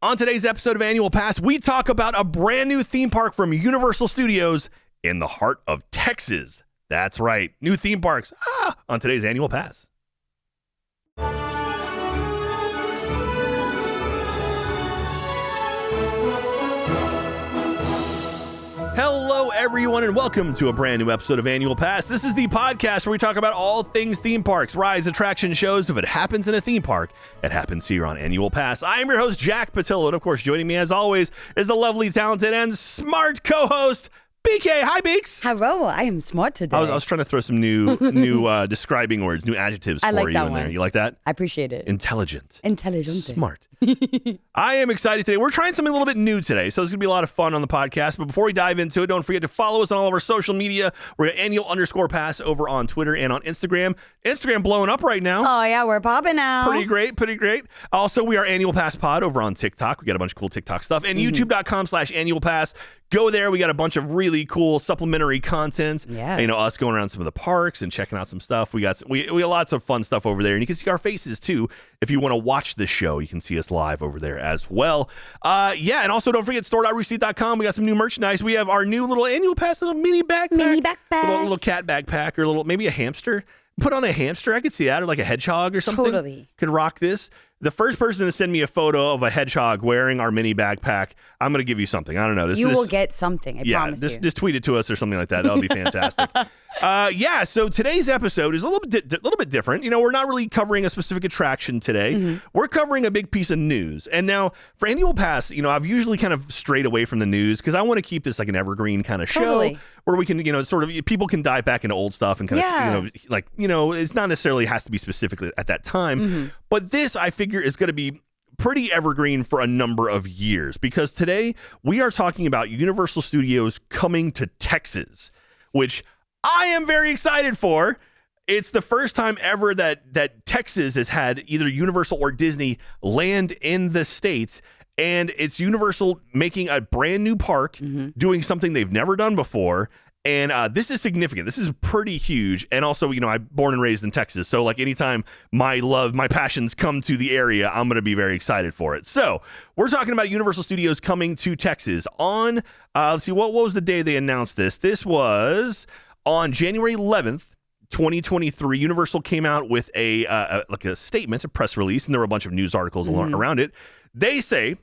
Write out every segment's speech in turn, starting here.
On today's episode of Annual Pass, we talk about a brand new theme park from Universal Studios in the heart of Texas. That's right, new theme parks on today's Annual Pass. Hello, everyone, and welcome to a brand new episode of Annual Pass. This is the podcast where we talk about all things theme parks, rides, attraction shows. If it happens in a theme park, it happens here on Annual Pass. I am your host, Jack Pattillo, and of course, joining me as always is the lovely, talented, and smart co-host, BK. Hi, Beaks. Hello, I am smart today. I was trying to throw some new describing words, new adjectives for you in there. You like that? I appreciate it. Intelligent. Smart. I am excited today. We're trying something a little bit new today, so it's going to be a lot of fun on the podcast. But before we dive into it, don't forget to follow us on all of our social media. We're at annual_pass over on Twitter and on Instagram. Instagram blowing up right now. Oh, yeah, we're popping now. Pretty great. Also, we are Annual Pass Pod over on TikTok. We got a bunch of cool TikTok stuff. And youtube.com/Annual Pass. Go there. We got a bunch of really cool supplementary content. Yeah. You know, us going around some of the parks and checking out some stuff. We got lots of fun stuff over there. And you can see our faces, too. If you want to watch this show, you can see us live over there as well. And also don't forget store.roosterteeth.com. We got some new merchandise. We have our new little Annual Pass, little mini backpack. Little cat backpack or maybe a hamster. Put on a hamster. I could see that, or like a hedgehog or something. Totally. Could rock this. The first person to send me a photo of a hedgehog wearing our mini backpack, I'm going to give you something. I don't know. You will get something. I promise you. Just tweet it to us or something like that. That'll be fantastic. So today's episode is a little bit different. You know, we're not really covering a specific attraction today. We're covering a big piece of news. And now for Annual Pass, you know, I've usually kind of strayed away from the news because I want to keep this like an evergreen kind of show where we can, you know, sort of sort of dive back into old stuff and kind of, it's not necessarily has to be specifically at that time. But this, I figure, is going to be pretty evergreen for a number of years because today we are talking about Universal Studios coming to Texas, which I am very excited for. It's the first time ever that Texas has had either Universal or Disney land in the States, and it's Universal making a brand new park, doing something they've never done before. And this is significant. This is pretty huge. And also, you know, I'm born and raised in Texas. So like anytime my passions come to the area, I'm going to be very excited for it. So we're talking about Universal Studios coming to Texas on, let's see, what was the day they announced this? This was on January 11th, 2023. Universal came out with a statement, a press release, and there were a bunch of news articles around it. They say,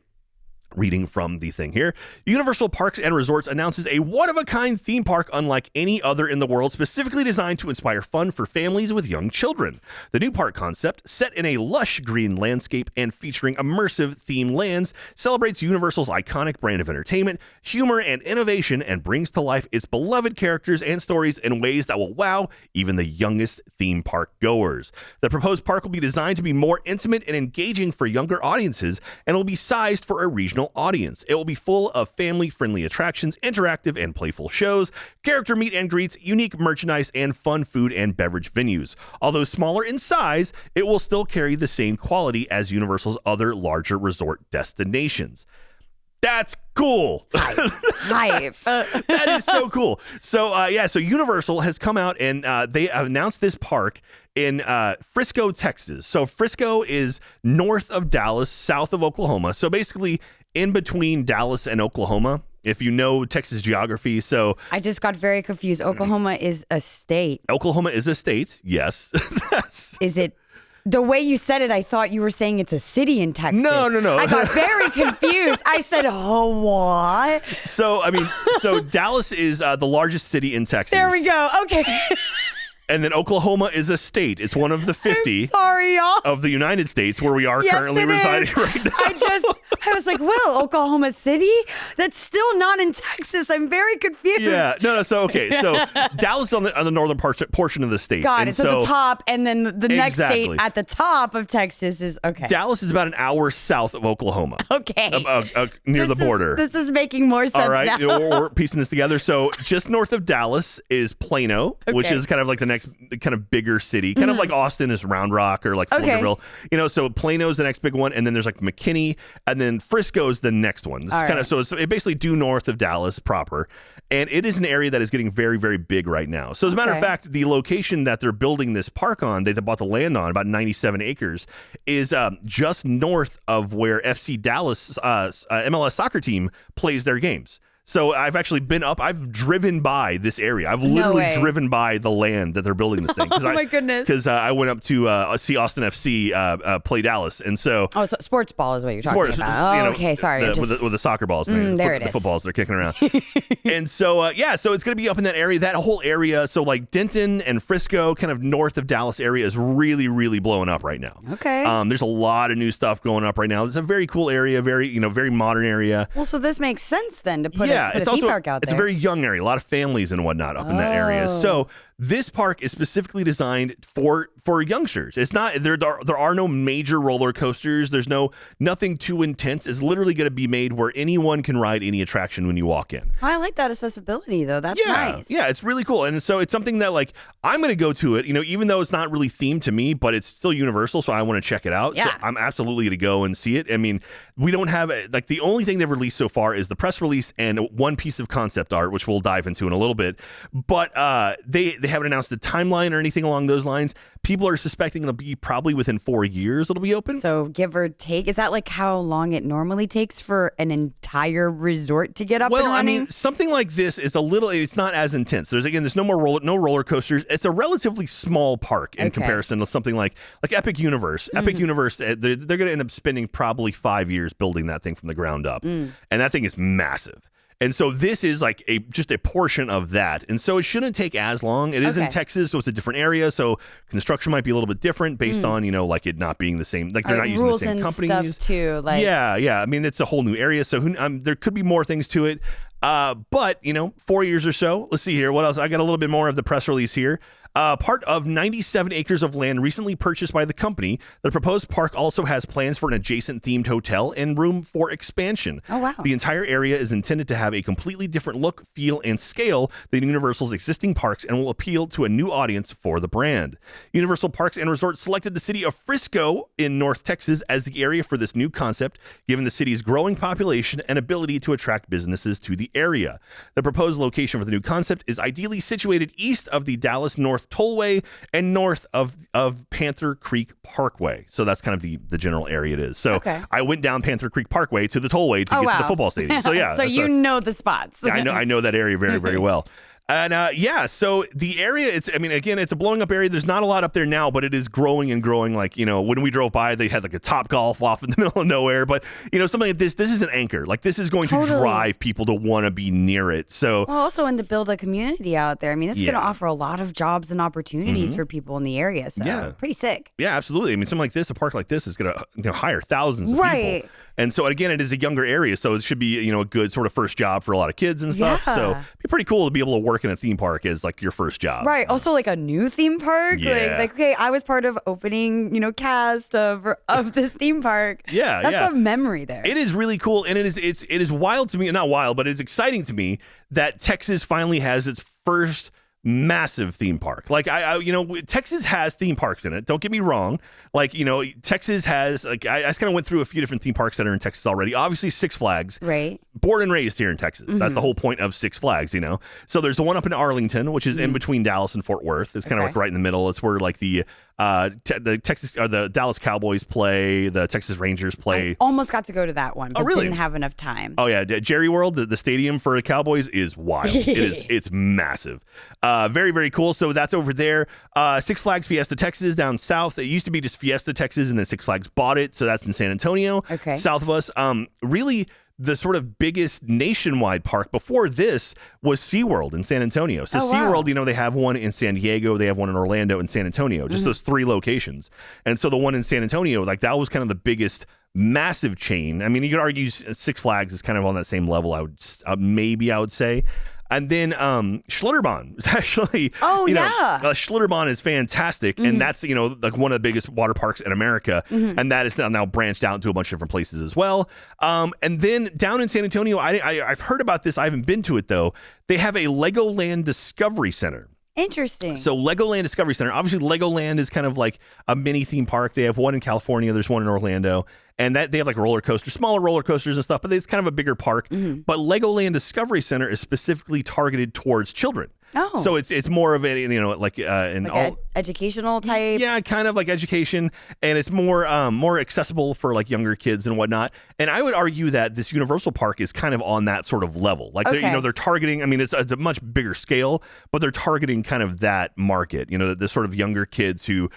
reading from the thing here, Universal Parks and Resorts announces a one-of-a-kind theme park unlike any other in the world, specifically designed to inspire fun for families with young children. The new park concept, set in a lush green landscape and featuring immersive themed lands, celebrates Universal's iconic brand of entertainment, humor, and innovation, and brings to life its beloved characters and stories in ways that will wow even the youngest theme park goers. The proposed park will be designed to be more intimate and engaging for younger audiences, and will be sized for a regional audience. It will be full of family-friendly attractions, interactive and playful shows, character meet and greets, unique merchandise, and fun food and beverage venues. Although smaller in size, it will still carry the same quality as Universal's other larger resort destinations. That's cool. Hype. That is so cool. So Universal has come out and they announced this park in Frisco, Texas. So Frisco is north of Dallas, south of Oklahoma. So basically in between Dallas and Oklahoma, if you know Texas geography. So I just got very confused. Oklahoma is a state. Oklahoma is a state, yes. Is it? The way you said it, I thought you were saying it's a city in Texas. No. I got very confused. I said, oh, what? So Dallas is the largest city in Texas. There we go. Okay. And then Oklahoma is a state. It's one of the 50 y'all. of the United States where we are currently residing right now. I was like, well, Oklahoma City? That's still not in Texas. I'm very confused. Yeah. No. So Dallas is on the northern portion of the state. Got it. So the top, and then the next state at the top of Texas is, okay. Dallas is about an hour south of Oklahoma. Okay. Near the border. This is making more sense now. All right. now. We're piecing this together. So just north of Dallas is Plano, which is kind of like the next kind of bigger city, kind of like Austin is Round Rock or like Pflugerville. You know, so Plano's the next big one, and then there's like McKinney, and then Frisco's the next one. This is kind of so it's basically due north of Dallas proper. And it is an area that is getting very, very big right now. So as a matter of fact, the location that they're building this park on, they bought the land on, about 97 acres, is just north of where FC Dallas MLS soccer team plays their games. So I've actually I've driven by this area. I've literally driven by the land that they're building this thing. My goodness. Because I went up to see Austin FC play Dallas. And so... Oh, so sports ball is what you're talking about. Okay, sorry. With the soccer balls. The footballs they're kicking around. And so, so it's going to be up in that area, that whole area. So like Denton and Frisco, kind of north of Dallas area is really, really blowing up right now. Okay. There's a lot of new stuff going up right now. It's a very cool area, very modern area. Well, so this makes sense then to put a theme park out there. It's a very young area, a lot of families and whatnot up in that area. So this park is specifically designed for youngsters. It's not there are no major roller coasters. There's nothing too intense. It's literally going to be made where anyone can ride any attraction when you walk in. I like that accessibility though. That's nice. Yeah, it's really cool. And so it's something that like I'm going to go to it, even though it's not really themed to me, but it's still Universal, so I want to check it out. Yeah. So I'm absolutely going to go and see it. I mean, we don't have like the only thing they've released so far is the press release and one piece of concept art, which we'll dive into in a little bit. But they haven't announced the timeline or anything along those lines. People are suspecting it'll be probably within 4 years it'll be open. So give or take, is that like how long it normally takes for an entire resort to get up and running? Well, I mean, something like this is it's not as intense. There's no roller coasters. It's a relatively small park in comparison to something like Epic Universe. Epic Universe, they're going to end up spending probably 5 years building that thing from the ground up. And that thing is massive. And so this is like just a portion of that. And so it shouldn't take as long. It is in Texas, so it's a different area. So construction might be a little bit different based on, like it not being the same. Like they're not using the same companies. Rules and stuff too. Like yeah. I mean, it's a whole new area. So there could be more things to it. But 4 years or so. Let's see here. What else? I got a little bit more of the press release here. Part of 97 acres of land recently purchased by the company. The proposed park also has plans for an adjacent themed hotel and room for expansion. Oh, wow. The entire area is intended to have a completely different look, feel, and scale than Universal's existing parks and will appeal to a new audience for the brand. Universal Parks and Resorts selected the city of Frisco in North Texas as the area for this new concept, given the city's growing population and ability to attract businesses to the area. The proposed location for the new concept is ideally situated east of the Dallas North Tollway and north of Panther Creek Parkway. So that's kind of the general area it is. So I went down Panther Creek Parkway to the Tollway to get to the football stadium. So yeah. So you know the spots. I know that area very, very well. And so the area, it's a blowing up area. There's not a lot up there now, but it is growing and growing. Like, when we drove by, they had like a Top Golf off in the middle of nowhere. But, something like this is an anchor. Like, this is going to drive people to want to be near it. So, well, also, and to build a community out there. I mean, this is going to offer a lot of jobs and opportunities for people in the area. So, pretty sick. Yeah, absolutely. I mean, something like this, a park like this is going to hire thousands of people. And so, again, it is a younger area, so it should be, a good sort of first job for a lot of kids and stuff. Yeah. So, it'd be pretty cool to be able to work in a theme park as, like, your first job. Right. Also, like, a new theme park. Yeah. Like, okay, I was part of opening, cast of this theme park. Yeah, That's a memory there. It is really cool, and it is wild to me, not wild, but it's exciting to me that Texas finally has its first massive theme park. Like Texas has theme parks in it. Don't get me wrong. Like, Texas has I just kind of went through a few different theme parks that are in Texas already. Obviously Six Flags. Right. Born and raised here in Texas. That's the whole point of Six Flags, So there's the one up in Arlington, which is in between Dallas and Fort Worth. It's kind of like right in the middle. It's where like the Texas or the Dallas Cowboys play, the Texas Rangers play. I almost got to go to that one, but really? Didn't have enough time. Oh yeah, Jerry World, the stadium for the Cowboys is wild. It's massive. Very, very cool. So that's over there. Six Flags Fiesta Texas down south. It used to be just Fiesta Texas, and then Six Flags bought it, so that's in San Antonio. Okay. South of us. Really, the sort of biggest nationwide park before this was SeaWorld in San Antonio. So SeaWorld, they have one in San Diego, they have one in Orlando and San Antonio, just those three locations. And so the one in San Antonio, like that was kind of the biggest massive chain. I mean, you could argue Six Flags is kind of on that same level, I would say. And then Schlitterbahn is actually, Schlitterbahn is fantastic. And that's, like one of the biggest water parks in America. And that is now branched out into a bunch of different places as well. And then down in San Antonio, I've heard about this. I haven't been to it, though. They have a Legoland Discovery Center. Interesting. So Legoland Discovery Center, obviously Legoland is kind of like a mini theme park. They have one in California, there's one in Orlando, and that they have like roller coasters, smaller roller coasters and stuff, but it's kind of a bigger park. But Legoland Discovery Center is specifically targeted towards children. Oh. So it's more of a, like educational type. Yeah, kind of like education, and it's more accessible for like younger kids and whatnot. And I would argue that this Universal Park is kind of on that sort of level. Like they're targeting. I mean, it's a much bigger scale, but they're targeting kind of that market. The sort of younger kids who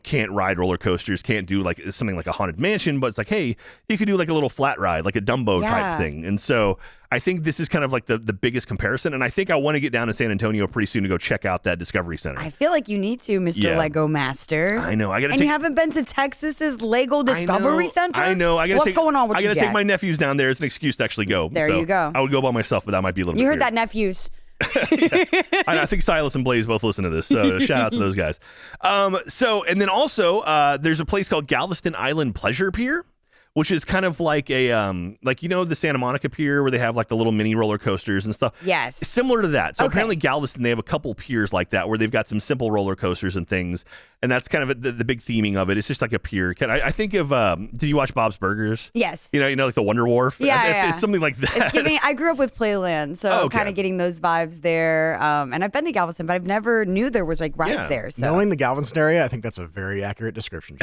can't ride roller coasters, can't do like something like a Haunted Mansion, but it's like, hey, you could do like a little flat ride, like a Dumbo type thing. And so I think this is kind of like the biggest comparison, and I think I want to get down to San Antonio pretty soon to go check out that Discovery Center. I feel like you need to, Mr. Lego Master. I know. You haven't been to Texas's Lego Discovery Center? I know. What's going on with you, I got to take my nephews down there as an excuse to actually go. There you go. I would go by myself, but that might be a little bit You heard weird. that, nephews. I think Silas and Blaze both listen to this, so shout out to those guys. And then also, there's a place called Galveston Island Pleasure Pier, which is kind of like a the Santa Monica Pier where they have like the little mini roller coasters and stuff. Yes. Similar to that. So apparently Galveston, they have a couple piers like that where they've got some simple roller coasters and things. And that's kind of the big theming of it. It's just like a pier. I think of, did you watch Bob's Burgers? Yes. Like the Wonder Wharf? Yeah. It's something like that. I grew up with Playland, so kind of getting those vibes there. And I've been to Galveston, but I've never knew there was like rides there. So. Knowing the Galveston area, I think that's a very accurate description.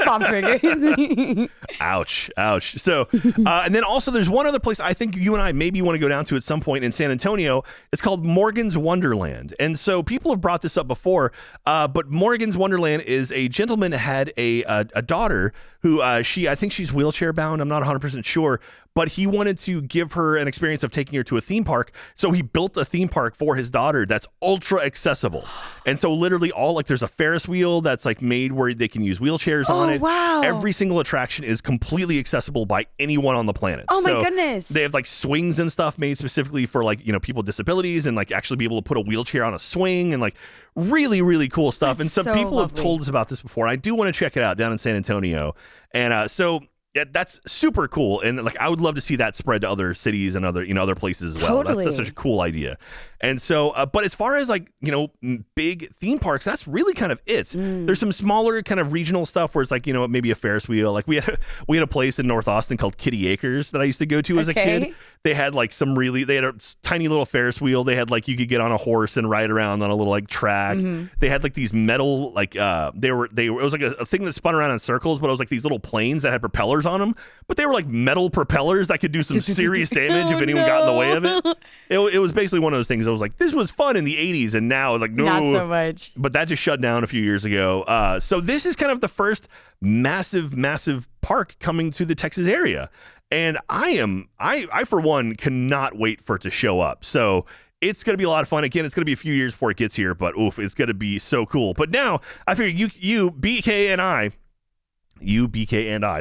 Bob's Burgers. Ouch. So, and then also there's one other place I think you and I maybe want to go down to at some point in San Antonio. It's called Morgan's Wonderland. And so people have brought this up before, but Morgan's Wonderland is a gentleman had a daughter who I think she's wheelchair bound. I'm not 100% sure, but he wanted to give her an experience of taking her to a theme park. So he built a theme park for his daughter that's ultra accessible. And so literally there's a Ferris wheel that's like made where they can use wheelchairs on it. Wow. Every single attraction is completely accessible by anyone on the planet. Oh my goodness. They have like swings and stuff made specifically for like, people with disabilities and like actually be able to put a wheelchair on a swing and like really, really cool stuff. That's and some people lovely. have told us about this before. I do want to check it out down in San Antonio. And yeah, that's super cool, and like I would love to see that spread to other cities and other places as well. Totally. That's such a cool idea. And so, but as far as like big theme parks, that's really kind of it. There's some smaller kind of regional stuff where it's like maybe a Ferris wheel. Like we had a place in North Austin called Kitty Acres that I used to go to as a kid. They had like they had a tiny little Ferris wheel. They had like you could get on a horse and ride around on a little like track. They had like these metal like it was like a thing that spun around in circles, but it was like these little planes that had propellers on them. But they were like metal propellers that could do some serious damage if anyone got in the way of it. It was basically one of those things. I was like, this was fun in the 80s, and now like no, not so much. But that just shut down a few years ago. So this is kind of the first massive park coming to the Texas area. And I for one cannot wait for it to show up. So it's going to be a lot of fun. Again, it's going to be a few years before it gets here, but it's going to be so cool. But now I figure you, BK and I,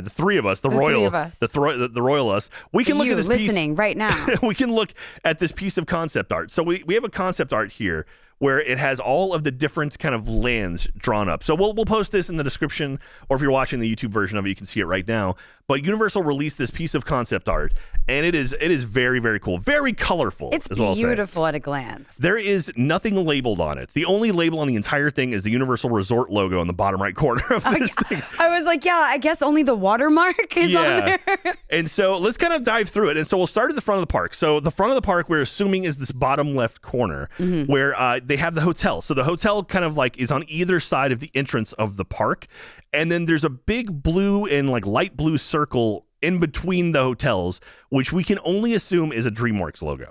the three of us, the royal us, we can look at this listening piece, right now. We can look at this piece of concept art. So we have a concept art here where it has all of the different kind of lands drawn up. So we'll post this in the description, or if you're watching the YouTube version of it, you can see it right now. But Universal released this piece of concept art, and it is very, very cool, very colorful. It's beautiful at a glance. There is nothing labeled on it. The only label on the entire thing is the Universal Resort logo on the bottom right corner of this thing. I was like, I guess only the watermark is on there. And so let's kind of dive through it. And so we'll start at the front of the park. So the front of the park, we're assuming, is this bottom left corner where they have the hotel. So the hotel kind of like is on either side of the entrance of the park. And then there's a big blue and like light blue circle in between the hotels, which we can only assume is a DreamWorks logo.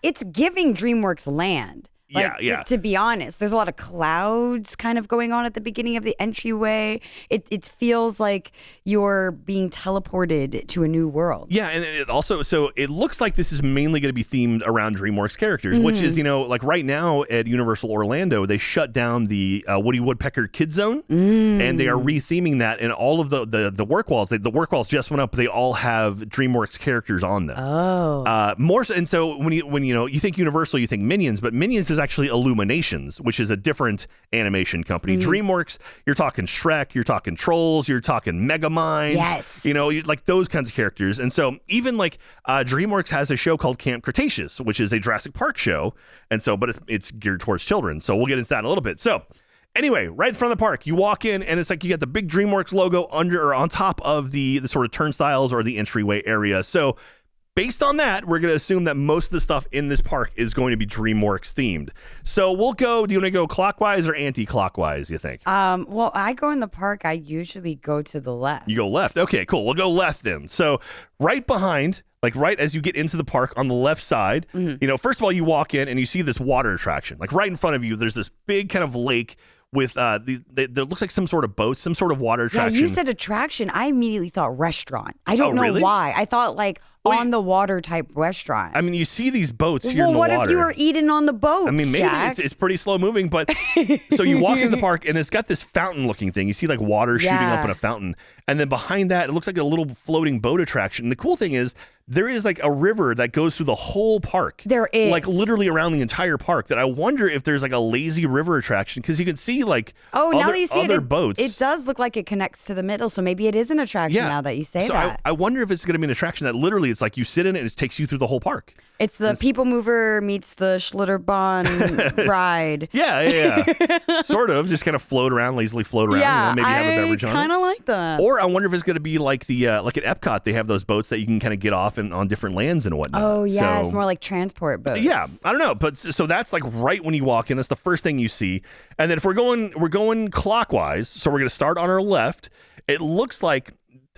It's giving DreamWorks land. To be honest, there's a lot of clouds kind of going on at the beginning of the entryway. It feels like you're being teleported to a new world. Yeah, and it also, so it looks like this is mainly going to be themed around DreamWorks characters, which is, like right now at Universal Orlando, they shut down the Woody Woodpecker Kid Zone, and they are retheming that, and all of the work walls, the work walls just went up, they all have DreamWorks characters on them. Oh. More so, and so when you think Universal, you think Minions, but Minions is actually Illuminations, which is a different animation company. DreamWorks, you're talking Shrek, you're talking Trolls, you're talking Megamind. Yes. Like those kinds of characters. And so even like DreamWorks has a show called Camp Cretaceous, which is a Jurassic Park show. And so, but it's geared towards children. So we'll get into that in a little bit. So anyway, right in front of the park, you walk in and it's like you got the big DreamWorks logo under or on top of the sort of turnstiles or the entryway area. So based on that, we're going to assume that most of the stuff in this park is going to be DreamWorks themed. So we'll go, do you want to go clockwise or anti-clockwise, you think? Well, I go in the park, I usually go to the left. You go left. Okay, cool. We'll go left then. So right behind, like right as you get into the park on the left side, first of all, you walk in and you see this water attraction. Like right in front of you, there's this big kind of lake with there looks like some sort of boat, some sort of water attraction. Yeah, you said attraction. I immediately thought restaurant. I don't know why. I thought like on the water type restaurant. I mean, you see these boats here in the water. water. What if you were eating on the boat? I mean, maybe it's pretty slow moving, but so you walk into the park and it's got this fountain looking thing. You see like water shooting up in a fountain. And then behind that, it looks like a little floating boat attraction. And the cool thing is there is like a river that goes through the whole park. There is. Like literally around the entire park that I wonder if there's like a lazy river attraction because you can see like now that you see other boats. It does look like it connects to the middle. So maybe it is an attraction now that you say that. I wonder if it's going to be an attraction that literally it's like you sit in it and it takes you through the whole park. It's the People Mover meets the Schlitterbahn ride. Yeah. Sort of. Just kind of lazily float around. Maybe have a beverage on it. I kind of like that. Or I wonder if it's going to be like the like at Epcot, they have those boats that you can kind of get off on different lands and whatnot. Oh, yeah. It's more like transport boats. Yeah. I don't know. But so that's like right when you walk in. That's the first thing you see. And then if we're going clockwise, so we're going to start on our left. It looks like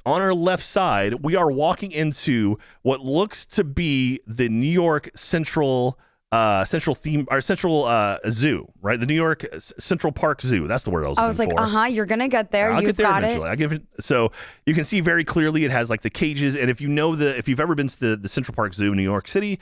on our left side, we are walking into what looks to be the New York Central theme or Central Zoo, right? The New York Central Park Zoo. That's the word I was looking for. You're gonna get there. I'll You've get there got eventually. it. I'll give it. So you can see very clearly it has like the cages, and if you've ever been to the Central Park Zoo in New York City,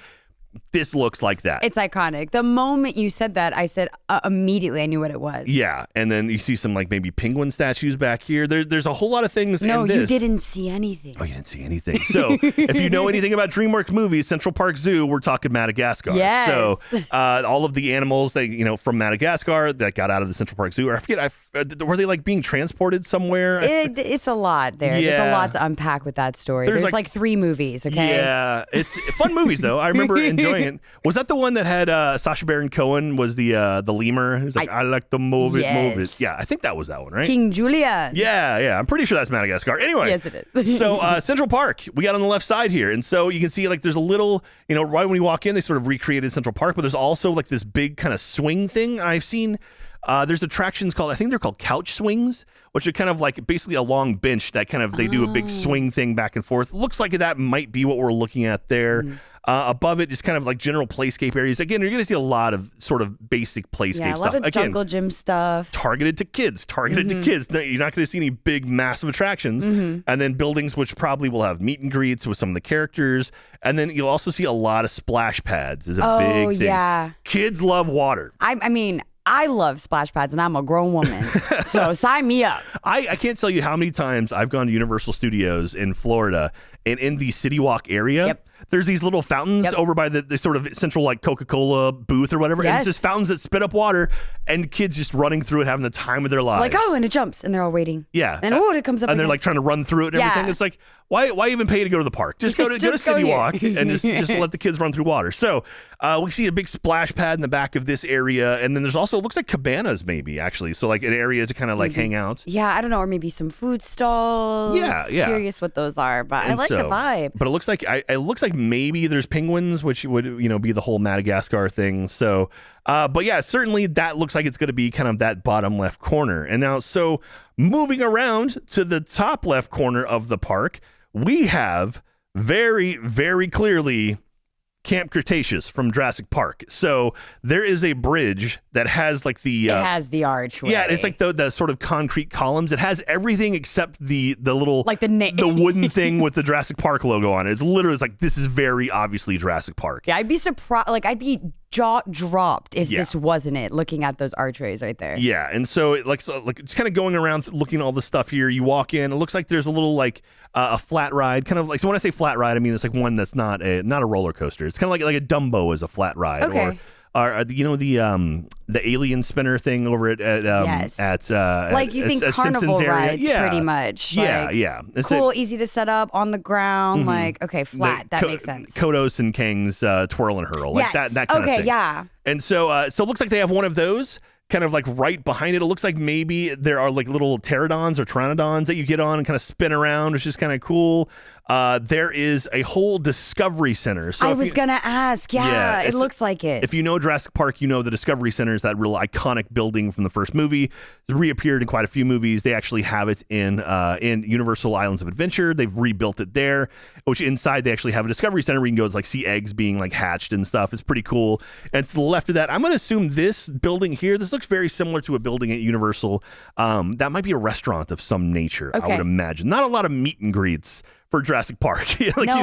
this looks like that. It's iconic. The moment you said that, I said immediately I knew what it was. Yeah, and then you see some like maybe penguin statues back here. There's a whole lot of things in this. No, you didn't see anything. Oh, you didn't see anything. So if you know anything about DreamWorks movies, Central Park Zoo, we're talking Madagascar. Yes. So all of the animals from Madagascar that got out of the Central Park Zoo, or I forget, were they like being transported somewhere? It's a lot there. Yeah. There's a lot to unpack with that story. There's like 3 movies, okay? Yeah, it's fun movies though. I remember enjoying it. Was that the one that had Sacha Baron Cohen was the lemur? Who's like, I like to move it. Yeah, I think that was that one, right? King Julian. Yeah. I'm pretty sure that's Madagascar. Anyway. Yes, it is. So Central Park, we got on the left side here. And so you can see like there's a little, right when you walk in, they sort of recreated Central Park, but there's also like this big kind of swing thing. I've seen there's attractions I think they're called couch swings, which are kind of like basically a long bench that kind of, they do a big swing thing back and forth. Looks like that might be what we're looking at there. Above it is kind of like general playscape areas. Again, you're going to see a lot of sort of basic playscape stuff. Yeah, a lot of jungle gym stuff. Targeted to kids. No, you're not going to see any big, massive attractions. And then buildings which probably will have meet and greets with some of the characters. And then you'll also see a lot of splash pads is a big thing. Yeah. Kids love water. I mean, I love splash pads and I'm a grown woman. So sign me up. I can't tell you how many times I've gone to Universal Studios in Florida and in the City Walk area. There's these little fountains over by the sort of central like Coca-Cola booth or whatever. And it's just fountains that spit up water and kids just running through it, having the time of their lives. Like, and it jumps and they're all waiting. Yeah. And it comes up. And they're like trying to run through it and everything. It's like, why even pay to go to the park? Just go to City Walk and just let the kids run through water. So we see a big splash pad in the back of this area. And then there's also, it looks like cabanas maybe actually. So like an area to kind of like hang out. Yeah, I don't know. Or maybe some food stalls. Yeah. Curious what those are, but I like the vibe. But it looks like maybe there's penguins, which would, be the whole Madagascar thing. So, but yeah, certainly that looks like it's going to be kind of that bottom left corner. And now, so moving around to the top left corner of the park, we have very, very clearly Camp Cretaceous from Jurassic Park. So there is a bridge that has like it has the archway. Yeah, it's like the sort of concrete columns. It has everything except the little like the wooden thing with the Jurassic Park logo on it. It's literally like this is very obviously Jurassic Park. Yeah, I'd be surprised. Like I'd be jaw dropped if this wasn't it. Looking at those archways right there. Yeah, and so it's kind of going around looking at all the stuff here. You walk in, it looks like there's a little like a flat ride, kind of like, so when I say flat ride, I mean it's like one that's not a roller coaster. It's kind of like a Dumbo is a flat ride, or are the alien spinner thing over yes. at like you think carnival rides pretty much. Yeah. It's cool, easy to set up on the ground. Like, okay, flat. That makes sense. Kodos and Kang's twirl and hurl. Like yes. that kind of thing. Yeah. And so it looks like they have one of those kind of like right behind it. It looks like maybe there are like little pterodons or pteranodons that you get on and kind of spin around, which is kind of cool. There is a whole Discovery Center. So I was going to ask. Yeah, it looks like it. If you know Jurassic Park, you know the Discovery Center is that real iconic building from the first movie. It's reappeared in quite a few movies. They actually have it in Universal Islands of Adventure. They've rebuilt it there, which inside they actually have a Discovery Center where you can go like see eggs being like hatched and stuff. It's pretty cool. And to the left of that, I'm going to assume this building here, this looks very similar to a building at Universal. That might be a restaurant of some nature, I would imagine. Not a lot of meet and greets for Jurassic Park.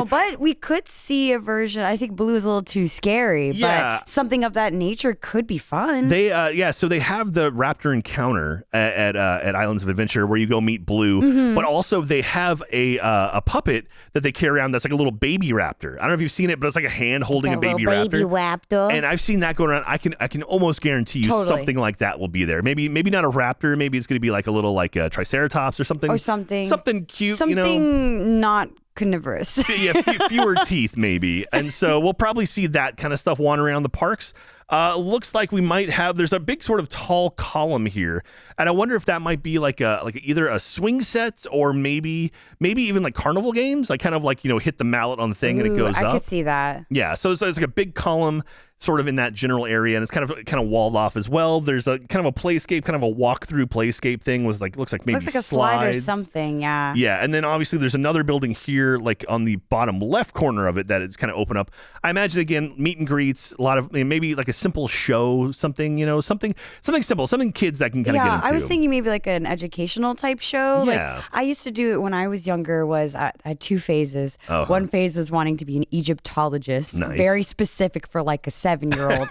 But we could see a version. I think Blue is a little too scary, but something of that nature could be fun. So they have the Raptor Encounter at Islands of Adventure where you go meet Blue, but also they have a puppet that they carry around that's like a little baby raptor. I don't know if you've seen it, but it's like a hand holding a baby raptor. And I've seen that going around. I can almost guarantee you something like that will be there. Maybe not a raptor. Maybe it's going to be like a little like a Triceratops or something. Or something cute. Something not carnivorous. Fewer teeth maybe. And so we'll probably see that kind of stuff wandering around the parks. Looks like we might have, there's a big sort of tall column here. And I wonder if that might be like either a swing set or maybe even like carnival games, like kind of like, hit the mallet on the thing and it goes up. I could see that. Yeah. So it's like a big column sort of in that general area, and it's kind of walled off as well. There's a kind of a playscape, kind of a walk-through playscape thing with like looks like a slides. Slide or something. Yeah, and then obviously there's another building here like on the bottom left corner of it that is kind of open up. I imagine again meet and greets, a lot of maybe like a simple show, something something simple, something kids that can kind of get into. I was thinking maybe like an educational type show. Yeah. Like I used to do it when I was younger. I had two phases. One phase was wanting to be an Egyptologist, very specific for like a 7-year-old.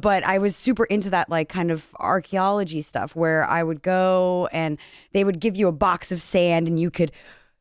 But I was super into that like kind of archaeology stuff where I would go and they would give you a box of sand and you could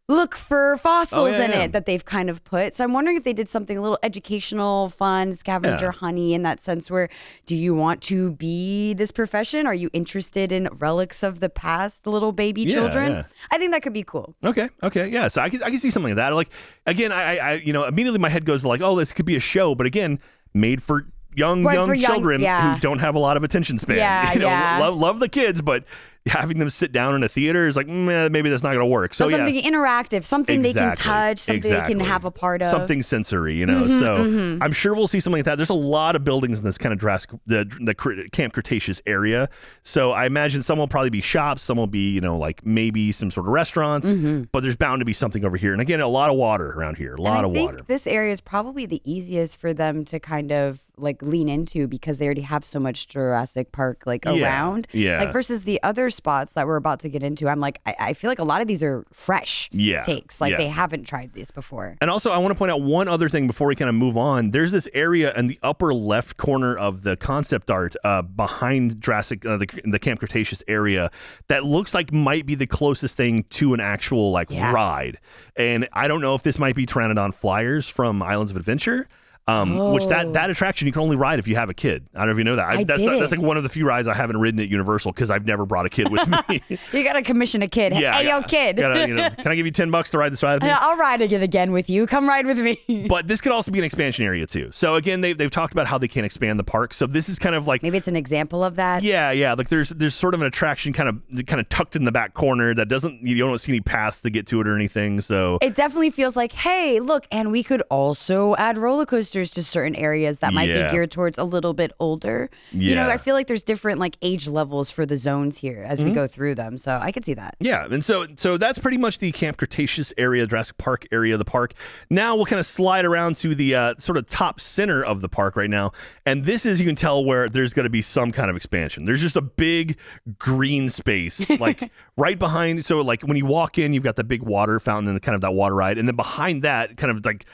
look for fossils in it that they've kind of put. So I'm wondering if they did something a little educational, fun, scavenger honey in that sense where do you want to be this profession? Are you interested in relics of the past, little baby children? Yeah. I think that could be cool. Okay. Yeah. So I can see something like that. Like, again, I immediately my head goes like, oh, this could be a show. But again, made for young children who don't have a lot of attention span. Love the kids, but having them sit down in a theater is like, maybe that's not going to work. So something interactive, something they can touch, something they can have a part of. Something sensory, So I'm sure we'll see something like that. There's a lot of buildings in this kind of the Camp Cretaceous area. So I imagine some will probably be shops, some will be, like maybe some sort of restaurants, but there's bound to be something over here. And again, a lot of water around here, a lot of water. I think this area is probably the easiest for them to kind of like lean into because they already have so much Jurassic Park around. Yeah. Like versus the other spots that we're about to get into, I'm like, I feel like a lot of these are fresh takes. Like they haven't tried this before. And also I want to point out one other thing before we kind of move on. There's this area in the upper left corner of the concept art behind Jurassic, the Camp Cretaceous area that looks like might be the closest thing to an actual ride. And I don't know if this might be Pteranodon Flyers from Islands of Adventure. Which that attraction you can only ride if you have a kid. I don't know if you know that. That's like one of the few rides I haven't ridden at Universal because I've never brought a kid with me. You gotta commission a kid. Hey, yo, kid. Can I give you $10 to ride this ride with me? I'll ride it again with you. Come ride with me. But this could also be an expansion area too. So again, they've talked about how they can expand the park. So this is kind of like maybe it's an example of that. Yeah. Like there's sort of an attraction kind of tucked in the back corner that you don't see any paths to get to it or anything. So it definitely feels like, hey, look, and we could also add roller coasters to certain areas that might be geared towards a little bit older. I feel like there's different like age levels for the zones here as we go through them. So I could see that. Yeah. And so that's pretty much the Camp Cretaceous area, Jurassic Park area of the park. Now we'll kind of slide around to the sort of top center of the park right now. And this is, you can tell where there's going to be some kind of expansion. There's just a big green space like right behind. So like when you walk in, you've got the big water fountain and kind of that water ride. And then behind that kind of like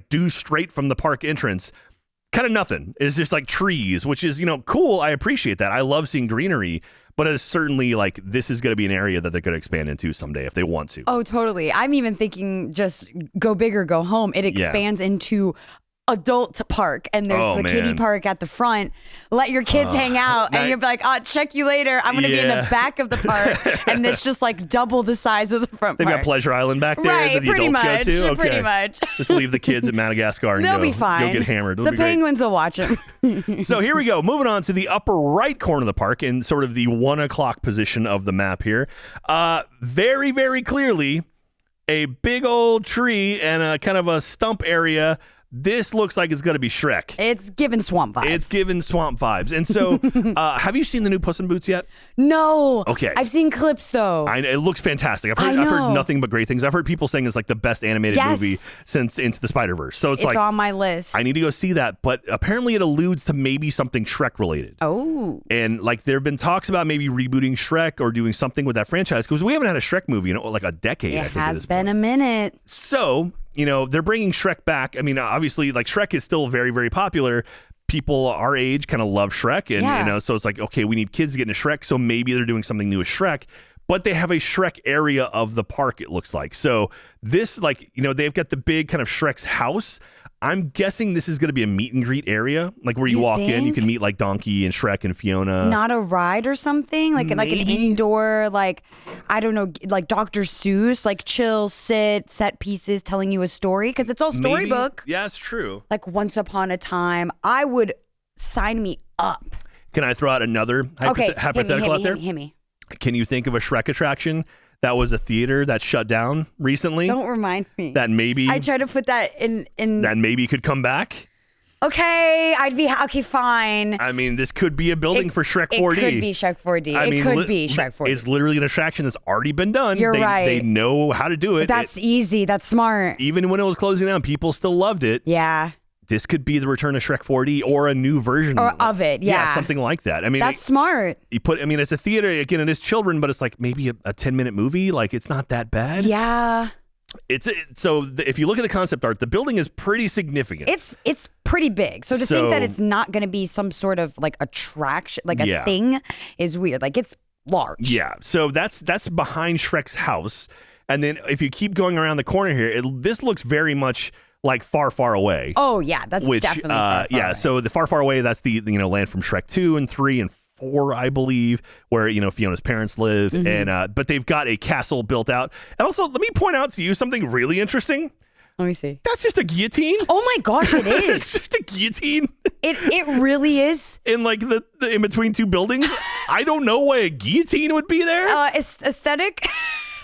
due straight from the park entrance, kind of nothing. It's just like trees, which is, cool. I appreciate that. I love seeing greenery, but it's certainly like this is going to be an area that they're going to expand into someday if they want to. Oh, totally. I'm even thinking just go big or go home. It expands into adult park, and there's the kiddie park at the front. Let your kids hang out, and you'll be like, "I'll check you later. I'm gonna be in the back of the park," and it's just like double the size of the front. They've got Pleasure Island back there that the adults go to. Okay. Pretty much. Just leave the kids at Madagascar and They'll be fine. Go get hammered. The penguins will watch them. So here we go. Moving on to the upper right corner of the park in sort of the 1 o'clock position of the map here. Very, very clearly, a big old tree and a kind of a stump area. This looks like it's going to be Shrek. It's giving swamp vibes. It's giving swamp vibes. And so, have you seen the new Puss in Boots yet? No. Okay. I've seen clips, though. It looks fantastic. I've heard nothing but great things. I've heard people saying it's like the best animated movie since Into the Spider-Verse. So it's like on my list. I need to go see that. But apparently it alludes to maybe something Shrek related. Oh. And like there have been talks about maybe rebooting Shrek or doing something with that franchise because we haven't had a Shrek movie in like a decade. It has been a minute. So, they're bringing Shrek back. I mean, obviously, like Shrek is still very, very popular. People our age kind of love Shrek. And, so it's like, okay, we need kids to get into Shrek. So maybe they're doing something new with Shrek. But they have a Shrek area of the park, it looks like. So this, like, they've got the big kind of Shrek's house. I'm guessing this is going to be a meet and greet area, like where you walk in, you can meet like Donkey and Shrek and Fiona. Not a ride or something, like an indoor, like I don't know, like Dr. Seuss, like chill, sit, set pieces, telling you a story because it's all storybook. Yeah, it's true. Like Once Upon a Time, I would sign me up. Can I throw out another hypothetical out there? Hit me. Can you think of a Shrek attraction that was a theater that shut down recently? Don't remind me. That maybe I try to put that in that maybe could come back. Okay, okay, fine. I mean, this could be a building for Shrek 4D. It could be Shrek 4D. It could be Shrek 4D. It's literally an attraction that's already been done. You're right. They know how to do it. That's easy. That's smart. Even when it was closing down, people still loved it. Yeah. This could be the return of Shrek 4D or a new version of it. Yeah, something like that. I mean, that's smart. It's a theater again. It is children, but it's like maybe a 10-minute movie. Like it's not that bad. Yeah. If you look at the concept art, the building is pretty significant. It's pretty big. So to think that it's not going to be some sort of like attraction, like a thing, is weird. Like it's large. Yeah. So that's behind Shrek's house, and then if you keep going around the corner here, this looks very much like Far, Far Away. Oh yeah, that's definitely far away. So the Far, Far Away, that's the land from Shrek 2 and 3 and 4, I believe, where Fiona's parents live, and but they've got a castle built out. And also, let me point out to you something really interesting. Let me see. That's just a guillotine. Oh my gosh, it is. It's just a guillotine. It really is. In like the in between two buildings. I don't know why a guillotine would be there. Aesthetic.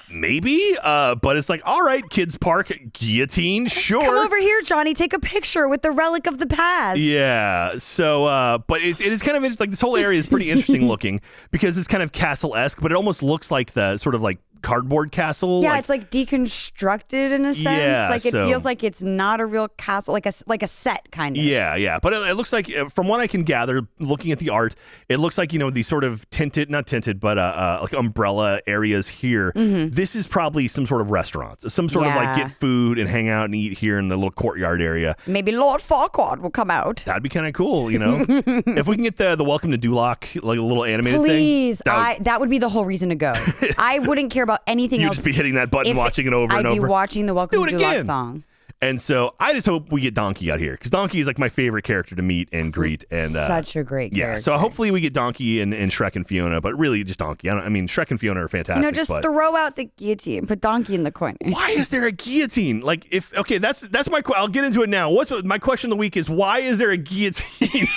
Maybe, but it's like, all right, kids park, guillotine, sure. Come over here, Johnny. Take a picture with the relic of the past. Yeah. So, but it is kind of interesting. Like this whole area is pretty interesting looking because it's kind of castle-esque, but it almost looks like the sort of like cardboard castle. Yeah, it's like deconstructed in a sense. Yeah, like it feels like it's not a real castle, like a set kind of. Yeah. But it looks like, from what I can gather, looking at the art, it looks like these sort of not tinted, but like umbrella areas here. Mm-hmm. This is probably some sort of restaurants, some sort of like get food and hang out and eat here in the little courtyard area. Maybe Lord Farquaad will come out. That'd be kind of cool, If we can get the Welcome to Duloc, like a little animated thing. Please, that would be the whole reason to go. I wouldn't care about anything else. You'd just be hitting that button, watching it over and over. I'd be watching the Welcome to Duloc song. And so I just hope we get Donkey out here because Donkey is like my favorite character to meet and greet. And such a great character. Yeah, so hopefully we get Donkey and Shrek and Fiona, but really just Donkey. I mean, Shrek and Fiona are fantastic. Just throw out the guillotine, put Donkey in the corner. Why is there a guillotine? Like, that's my. I'll get into it now. My question of the week is why is there a guillotine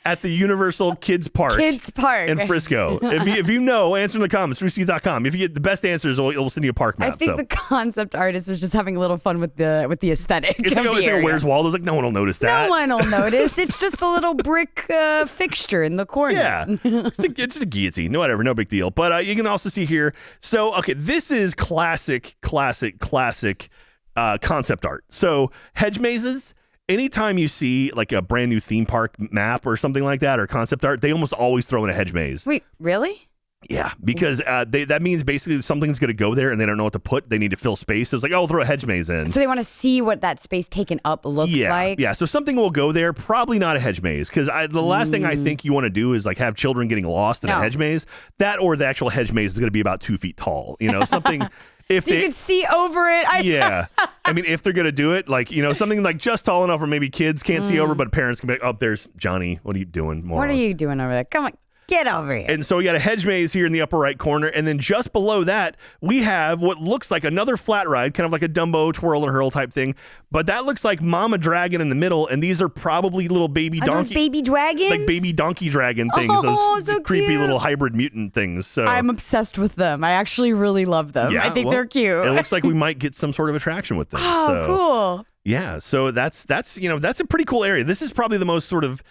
at the Universal Kids Park? In Frisco. If you know, answer in the comments. roosterteeth.com. If you get the best answers, we'll send you a park map. I think the concept artist was just having a little fun with the aesthetic. It's like a Where's Waldo? Like no one will notice that. No one will notice. It's just a little brick fixture in the corner. Yeah, it's just a guillotine. No, whatever, no big deal. But you can also see here. So this is classic concept art. So hedge mazes. Anytime you see like a brand new theme park map or something like that or concept art, they almost always throw in a hedge maze. Wait, really? Yeah, because that means basically something's going to go there and they don't know what to put. They need to fill space. So it's like, oh, we'll throw a hedge maze in. So they want to see what that space taken up looks like. Yeah, so something will go there. Probably not a hedge maze because the last thing I think you want to do is like have children getting lost in a hedge maze. That or the actual hedge maze is going to be about 2 feet tall. Something. You could see over it. Yeah. I mean, if they're going to do it, like, something like just tall enough where maybe kids can't see over, but parents can be like, oh, there's Johnny. What are you doing? What are you doing over there? Come on. Get over here. And so we got a hedge maze here in the upper right corner. And then just below that, we have what looks like another flat ride, kind of like a Dumbo twirl and hurl type thing. But that looks like Mama Dragon in the middle. And these are probably little baby donkey. Those baby dragons? Like baby donkey dragon things. Those so creepy cute. little hybrid mutant things. So I'm obsessed with them. I actually really love them. Yeah, I think they're cute. It looks like we might get some sort of attraction with them. Oh, cool. Yeah, so that's a pretty cool area. This is probably the most sort of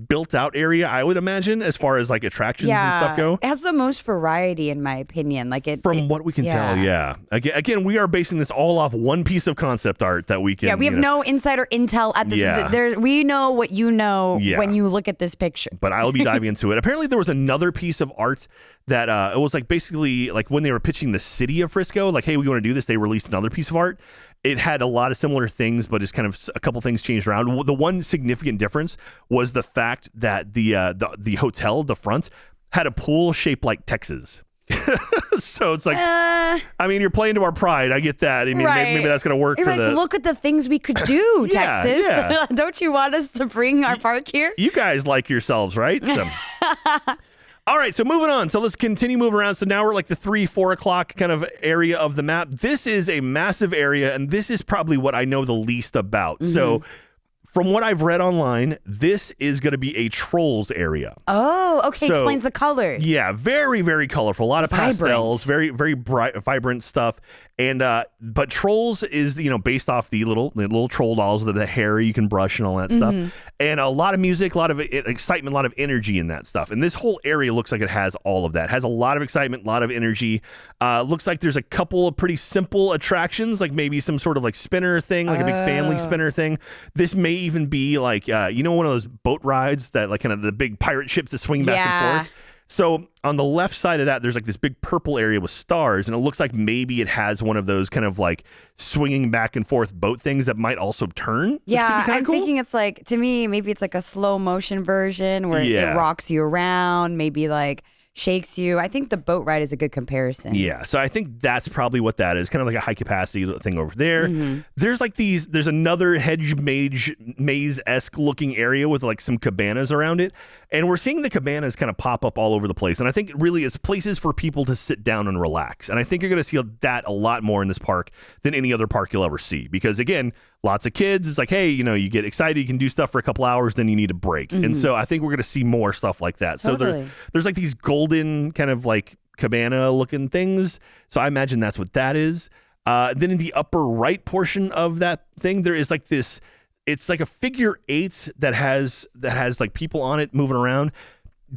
built out area, I would imagine, as far as like attractions and stuff go. It has the most variety, in my opinion. From what we can tell, yeah. Again, we are basing this all off one piece of concept art that we can. Yeah, we have no insider intel at this. Yeah. We know what you know when you look at this picture. But I'll be diving into it. Apparently, there was another piece of art that it was like basically like when they were pitching the city of Frisco, like, hey, we want to do this. They released another piece of art. It had a lot of similar things, but it's kind of a couple things changed around. The one significant difference was the fact that the hotel, the front, had a pool shaped like Texas. So it's like, I mean, you're playing to our pride. I get that. I mean, maybe that's going to work for the... Look at the things we could do, Texas. Yeah. Don't you want us to bring our park here? You guys like yourselves, right? So. All right, so moving on. So let's continue moving around. So now we're like the 3-4 o'clock kind of area of the map. This is a massive area, and this is probably what I know the least about. Mm-hmm. So from what I've read online, this is going to be a Trolls area. Oh, okay. So, explains the colors. Yeah, very, very colorful. A lot of pastels, very, very bright, vibrant stuff. And but Trolls is based off the little troll dolls with the hair you can brush and all that stuff, and a lot of music, a lot of excitement, a lot of energy in that stuff. And this whole area looks like it has all of that. It has a lot of excitement, a lot of energy. Looks like there's a couple of pretty simple attractions, like maybe some sort of like spinner thing, like a big family spinner thing. This may even be like one of those boat rides that like kind of the big pirate ships that swing back and forth. So on the left side of that, there's like this big purple area with stars, and it looks like maybe it has one of those kind of like swinging back and forth boat things that might also turn. Yeah, I'm thinking it's like, to me, maybe it's like a slow motion version where it rocks you around, maybe like shakes you. I think the boat ride is a good comparison. Yeah, so I think that's probably what that is, kind of like a high capacity thing over there. There's like there's another hedge maze-esque looking area with like some cabanas around it, and we're seeing the cabanas kind of pop up all over the place, and I think really it's places for people to sit down and relax, and I think you're going to see that a lot more in this park than any other park you'll ever see, because again, lots of kids, it's like, hey, you get excited, you can do stuff for a couple hours, then you need a break. And so I think we're going to see more stuff like that. Totally. So there's like these golden kind of like cabana looking things. So I imagine that's what that is. Then in the upper right portion of that thing, there is like this, it's like a figure 8 that has like people on it moving around.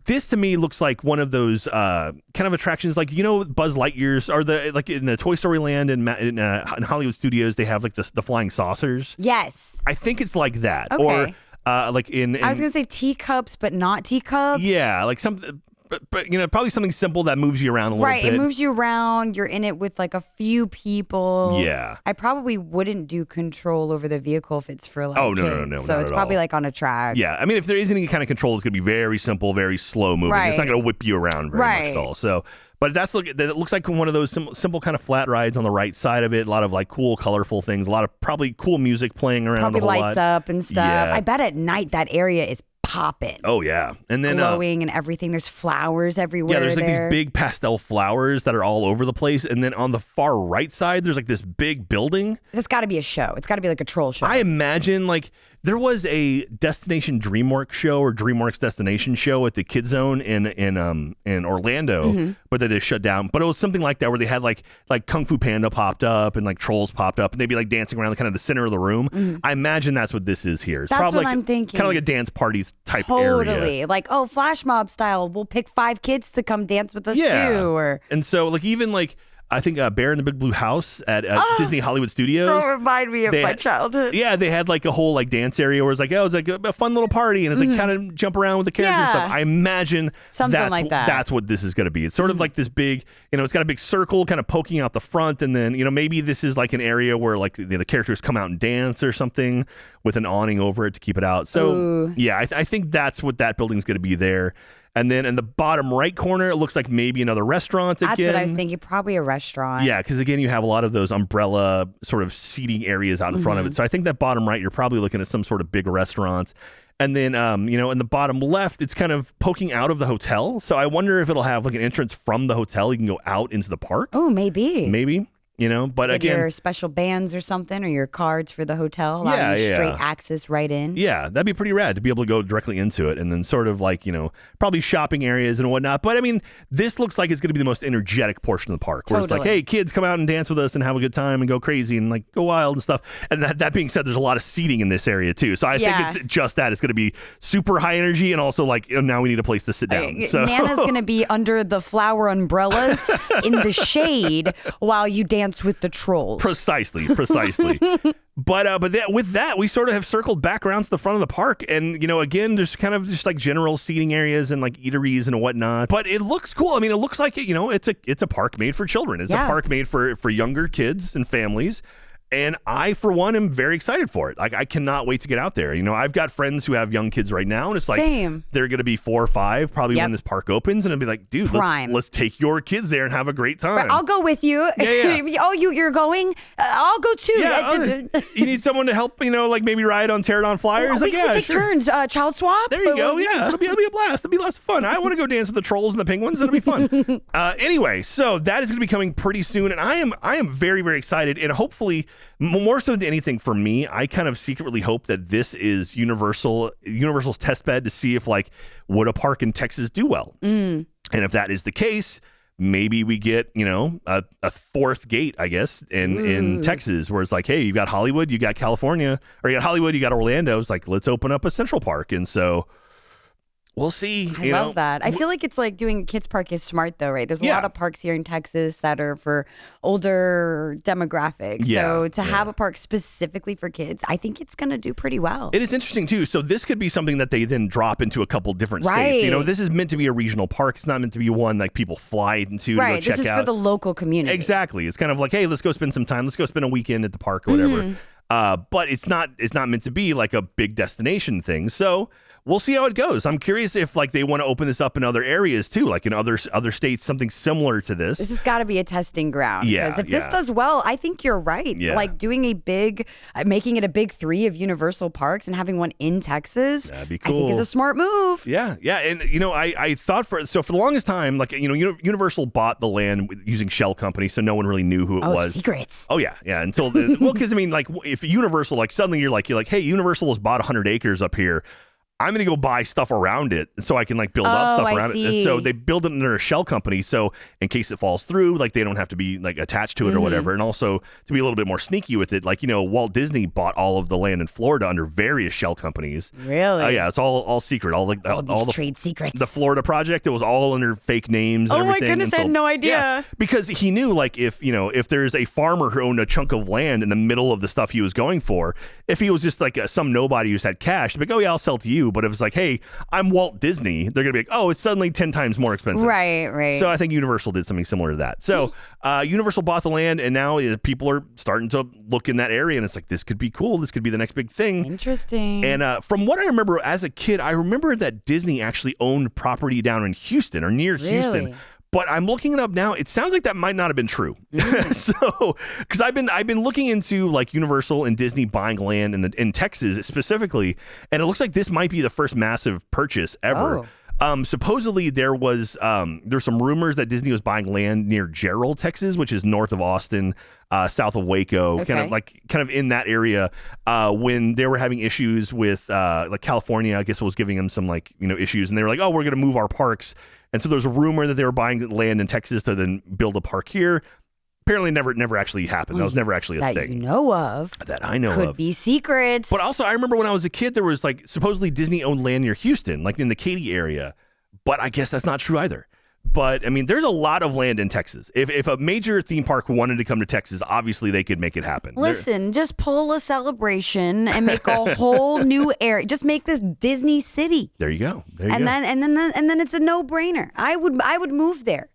This to me looks like one of those kind of attractions, like Buzz Lightyear's, or like in the Toy Story Land in Hollywood Studios, they have like the flying saucers. Yes, I think it's like that, okay. Or like in I was gonna say teacups, but not teacups. Yeah, like some. But probably something simple that moves you around a little bit. Right, it moves you around. You're in it with like a few people. Yeah. I probably wouldn't do control over the vehicle if it's for like kids. No. So it's probably like on a track. Yeah, I mean, if there is any kind of control, it's going to be very simple, very slow moving. It's not going to whip you around very much at all. So, but that looks like one of those simple kind of flat rides on the right side of it. A lot of like cool, colorful things. A lot of probably cool music playing around. Probably a whole lights lot. up and stuff. Yeah. I bet at night that area is popping. Oh yeah, and then glowing and everything. There's flowers everywhere. Yeah, there's like these big pastel flowers that are all over the place, and then on the far right side, there's like this big building. It's got to be a show. It's got to be like a troll show. I imagine like there was a Destination DreamWorks show or DreamWorks Destination show at the Kid Zone in Orlando, but they just shut down. But it was something like that where they had like Kung Fu Panda popped up and like Trolls popped up, and they'd be like dancing around kind of the center of the room. I imagine that's what this is here. It's that's probably what like, I'm thinking. Kind of like a dance party type area. Totally. Like, oh, flash mob style. We'll pick 5 kids to come dance with us too. And so like even like I think Bear in the Big Blue House at Disney Hollywood Studios. Don't remind me of my childhood. Yeah, they had like a whole like dance area where it's like, oh, it's like a fun little party, and it's like kind of jump around with the characters and stuff. I imagine something like that. That's what this is going to be. It's sort of like this big, it's got a big circle kind of poking out the front, and then maybe this is like an area where like the characters come out and dance or something with an awning over it to keep it out. So yeah, I think that's what that building's going to be there. And then in the bottom right corner, it looks like maybe another restaurant again. That's what I was thinking. Probably a restaurant. Yeah, because again, you have a lot of those umbrella sort of seating areas out in front of it. So I think that bottom right, you're probably looking at some sort of big restaurant. And then, in the bottom left, it's kind of poking out of the hotel. So I wonder if it'll have like an entrance from the hotel. You can go out into the park. Oh, maybe. Maybe. But Get again, your special bands or something, or your cards for the hotel, allowing you straight access right in. Yeah, that'd be pretty rad to be able to go directly into it, and then sort of like probably shopping areas and whatnot. But I mean, this looks like it's going to be the most energetic portion of the park, where it's like, hey, kids, come out and dance with us and have a good time and go crazy and like go wild and stuff. And that being said, there's a lot of seating in this area too, so I think it's just that it's going to be super high energy, and also like now we need a place to sit down. So Nana's going to be under the flower umbrellas in the shade while you dance with the trolls. Precisely. But with that, we sort of have circled back around to the front of the park, and again, there's kind of just like general seating areas and like eateries and whatnot. But it looks cool. I mean, it looks like it's a park made for children. It's a park made for younger kids and families. And I, for one, am very excited for it. Like, I cannot wait to get out there. I've got friends who have young kids right now, and it's like they're going to be 4 or 5 probably when this park opens, and I'll be like, dude, let's take your kids there and have a great time. Right, I'll go with you. Yeah. Oh, you're going? I'll go too. Yeah, you need someone to help, like maybe ride on Pterodon flyers. We can take turns. Child swap. There you go. Yeah, it'll be a blast. It'll be lots of fun. I want to go dance with the trolls and the penguins. It'll be fun. Anyway, so that is going to be coming pretty soon, and I am very, very excited, and hopefully more so than anything for me, I kind of secretly hope that this is Universal's test bed to see if like would a park in Texas do well. And if that is the case, maybe we get a 4th gate, I guess, in Texas, where it's like, hey, you got Hollywood, you got California, or you got Hollywood, you got Orlando. It's like, let's open up a Central Park. And so we'll see. I love that. I feel like it's like doing a kids park is smart though, right? There's a lot of parks here in Texas that are for older demographics. So to have a park specifically for kids, I think it's going to do pretty well. It is interesting too. So this could be something that they then drop into a couple different states. This is meant to be a regional park. It's not meant to be one like people fly into to go check out. This is for the local community. Exactly. It's kind of like, hey, let's go spend some time. Let's go spend a weekend at the park or whatever. But it's not meant to be like a big destination thing. So we'll see how it goes. I'm curious if like they want to open this up in other areas too, like in other states, something similar to this. This has got to be a testing ground. Yeah. Because if this does well, I think you're right. Yeah. Like doing making it a big 3 of Universal parks and having one in Texas. That'd be cool. I think is a smart move. Yeah. And I thought for the longest time, like Universal bought the land using shell company, so no one really knew who it was. Secrets. Oh yeah. Until because I mean, like if Universal, like suddenly you're like, hey, Universal has bought 100 acres up here. I'm going to go buy stuff around it so I can like build up stuff around it. And so they build it under a shell company. So in case it falls through, like they don't have to be like attached to it or whatever. And also to be a little bit more sneaky with it, like, Walt Disney bought all of the land in Florida under various shell companies. Really? Oh yeah. It's all secret. All the trade secrets. The Florida project, it was all under fake names. And everything. My goodness. I had no idea. Yeah, because he knew like if there's a farmer who owned a chunk of land in the middle of the stuff he was going for, if he was just like some nobody who's had cash, they'd be like, oh yeah, I'll sell to you. But if it's like, hey, I'm Walt Disney, they're going to be like, oh, it's suddenly 10 times more expensive. Right. So I think Universal did something similar to that. So Universal bought the land, and now people are starting to look in that area, and it's like, this could be cool. This could be the next big thing. Interesting. And from what I remember as a kid, I remember that Disney actually owned property down in Houston or near Houston. But I'm looking it up now. It sounds like that might not have been true. So, because I've been looking into like Universal and Disney buying land in Texas specifically, and it looks like this might be the first massive purchase ever. Supposedly there's some rumors that Disney was buying land near Gerald, Texas, which is north of Austin, south of Waco, kind of in that area, when they were having issues with like California, I guess was giving them some like issues, and they were like, oh, we're going to move our parks. And so there's a rumor that they were buying land in Texas to then build a park here. Apparently never actually happened. That was never actually a thing. That you know of. That I know of. Could be secrets. But also, I remember when I was a kid, there was like supposedly Disney owned land near Houston, like in the Katy area. But I guess that's not true either. But I mean, there's a lot of land in Texas. If a major theme park wanted to come to Texas, obviously they could make it happen. Listen, just pull a celebration and make a whole new area. Just make this Disney City. There you go. And then it's a no-brainer. I would move there.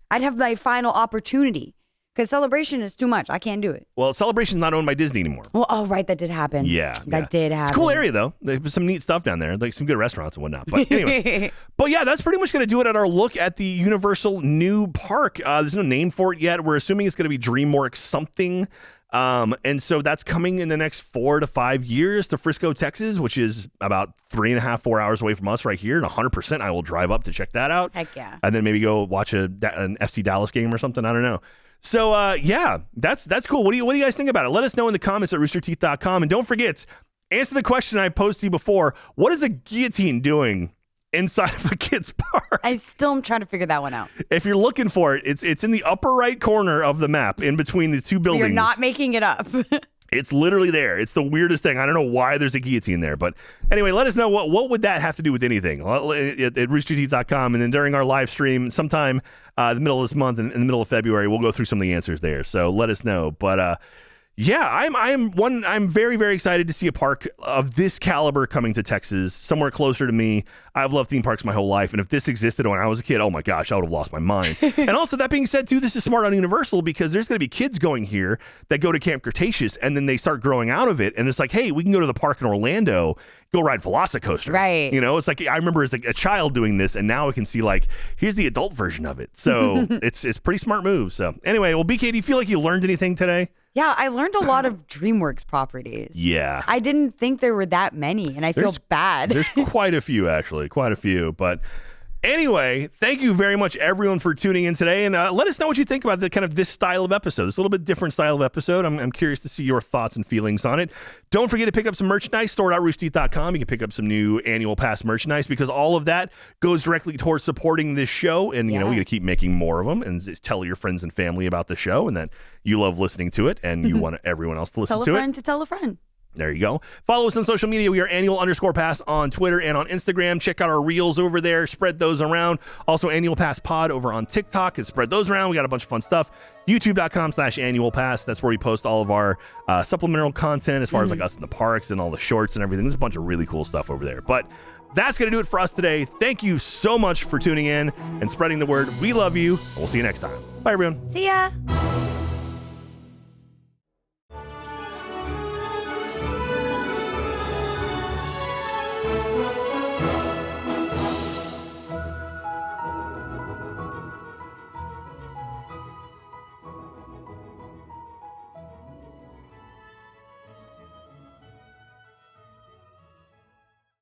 I'd have my final opportunity Because Celebration is too much. I can't do it. Well, Celebration's not owned by Disney anymore. Well, oh, right. That did happen. Yeah. That did happen. It's a cool area, though. There's some neat stuff down there, like some good restaurants and whatnot. But anyway. But yeah, that's pretty much going to do it at our look at the Universal new park. There's no name for it yet. We're assuming it's going to be DreamWorks something. And so that's coming in the next 4 to 5 years to Frisco, Texas, which is about 3.5, 4 hours away from us right here. And 100% I will drive up to check that out. Heck yeah. And then maybe go watch an FC Dallas game or something. I don't know. So, yeah, that's cool. What do you guys think about it? Let us know in the comments at roosterteeth.com. And don't forget, answer the question I posed to you before. What is a guillotine doing inside of a kid's park? I still am trying to figure that one out. If you're looking for it, it's in the upper right corner of the map in between the two buildings. You're not making it up. It's literally there. It's the weirdest thing. I don't know why there's a guillotine there. But anyway, let us know what would that have to do with anything at roosterteeth.com. And then during our live stream sometime the middle of this month, in the middle of February, we'll go through some of the answers there. So let us know. But yeah, I'm very, very excited to see a park of this caliber coming to Texas, somewhere closer to me. I've loved theme parks my whole life, and if this existed when I was a kid, oh my gosh, I would have lost my mind. And also, that being said, too, this is smart on Universal because there's going to be kids going here that go to Camp Cretaceous, and then they start growing out of it, and it's like, hey, we can go to the park in Orlando, go ride Velocicoaster. Right. You know, it's like, I remember as like a child doing this, and now I can see like, here's the adult version of it. So it's pretty smart move. So anyway, well, BK, do you feel like you learned anything today? Yeah, I learned a lot of DreamWorks properties. Yeah. I didn't think there were that many, and I feel bad. There's quite a few, actually. Quite a few. But anyway, thank you very much, everyone, for tuning in today. And let us know what you think about this style of episode. It's a little bit different style of episode. I'm curious to see your thoughts and feelings on it. Don't forget to pick up some merchandise, store.roosterteeth.com. You can pick up some new annual pass merchandise because all of that goes directly towards supporting this show. And, you know, we got to keep making more of them and tell your friends and family about the show and that you love listening to it and you want everyone else to listen to it. Tell a friend to tell a friend. There you go. Follow us on social media. We are annual_pass on Twitter and on Instagram. Check out our reels over there. Spread those around. Also, Annual Pass Pod over on TikTok and spread those around. We got a bunch of fun stuff. YouTube.com/annualpass. That's where we post all of our supplemental content as far as like us in the parks and all the shorts and everything. There's a bunch of really cool stuff over there. But that's going to do it for us today. Thank you so much for tuning in and spreading the word. We love you. And we'll see you next time. Bye, everyone. See ya.